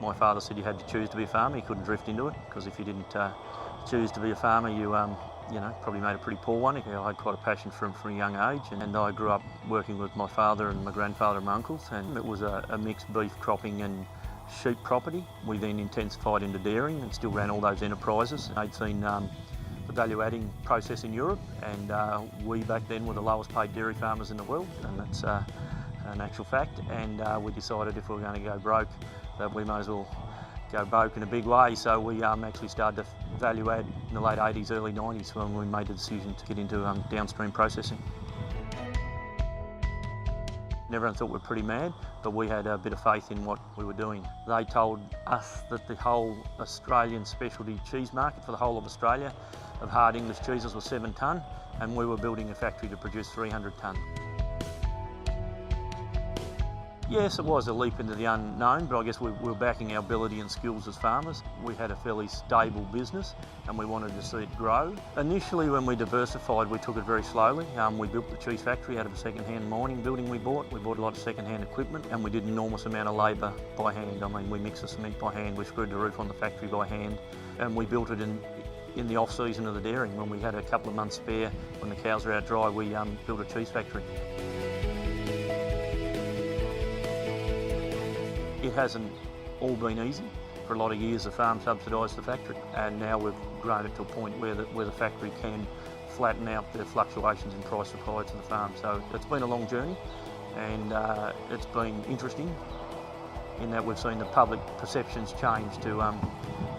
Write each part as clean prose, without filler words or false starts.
My father said you had to choose to be a farmer, you couldn't drift into it, because if you didn't choose to be a farmer, you probably made a pretty poor one. I had quite a passion for him from a young age, and I grew up working with my father and my grandfather and my uncles, and it was a mixed beef cropping and sheep property. We then intensified into dairying and still ran all those enterprises. They'd seen the value-adding process in Europe, and we back then were the lowest paid dairy farmers in the world, and that's an actual fact. And we decided if we were going to go broke, that we might as well go broke in a big way. So we actually started to value add in the late 80s, early 90s when we made the decision to get into downstream processing. Everyone thought we were pretty mad, but we had a bit of faith in what we were doing. They told us that the whole Australian specialty cheese market for the whole of Australia of hard English cheeses was 7 tonne, and we were building a factory to produce 300 tonne. Yes, it was a leap into the unknown, but I guess we were backing our ability and skills as farmers. We had a fairly stable business and we wanted to see it grow. Initially, when we diversified, we took it very slowly. We built the cheese factory out of a second-hand mining building we bought. We bought a lot of second-hand equipment, and we did an enormous amount of labour by hand. I mean, we mixed the cement by hand, we screwed the roof on the factory by hand, and we built it in the off-season of the dairying. When we had a couple of months spare, when the cows were out dry, we built a cheese factory. It hasn't all been easy. For a lot of years the farm subsidised the factory, and now we've grown it to a point where the factory can flatten out the fluctuations in price required to the farm. So it's been a long journey, and it's been interesting in that we've seen the public perceptions change to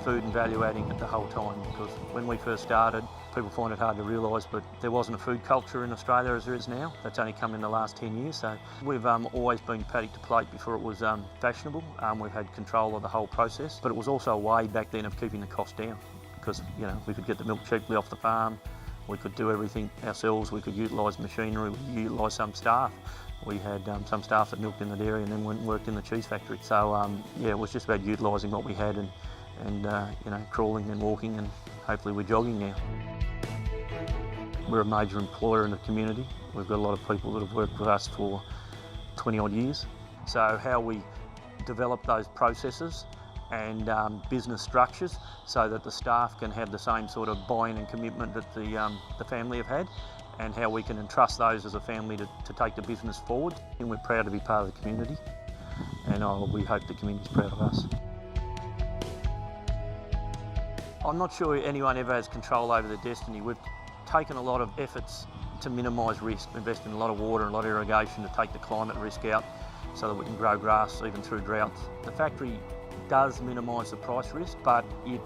food and value adding at the whole time, because when we first started, people find it hard to realise, but there wasn't a food culture in Australia as there is now. That's only come in the last 10 years. So we've always been paddock to plate before it was fashionable. We've had control of the whole process, but it was also a way back then of keeping the cost down, because we could get the milk cheaply off the farm, we could do everything ourselves, we could utilise machinery, we could utilise some staff. We had some staff that milked in the dairy and then went and worked in the cheese factory. So yeah, it was just about utilising what we had and crawling and walking, and hopefully we're jogging now. We're a major employer in the community. We've got a lot of people that have worked with us for 20 odd years. So how we develop those processes and business structures so that the staff can have the same sort of buy-in and commitment that the family have had, and how we can entrust those as a family to take the business forward. And we're proud to be part of the community, and we hope the community's proud of us. I'm not sure anyone ever has control over their destiny. We've taken a lot of efforts to minimise risk, invest in a lot of water and a lot of irrigation to take the climate risk out so that we can grow grass even through droughts. The factory does minimise the price risk, but it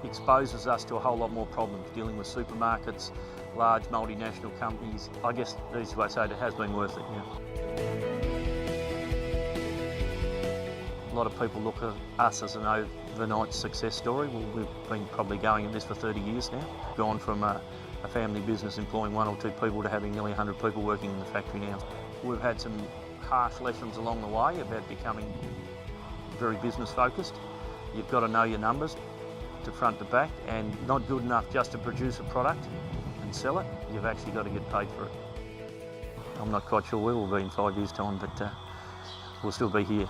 exposes us to a whole lot more problems dealing with supermarkets, large multinational companies. I guess the easiest way to say it has been worth it, yeah. A lot of people look at us as an overnight success story. Well, we've been probably going at this for 30 years now. Gone from a family business employing 1 or 2 people to having nearly 100 people working in the factory now. We've had some harsh lessons along the way about becoming very business focused. You've got to know your numbers to front to back, and not good enough just to produce a product and sell it. You've actually got to get paid for it. I'm not quite sure where we'll be in 5 years' time, but we'll still be here.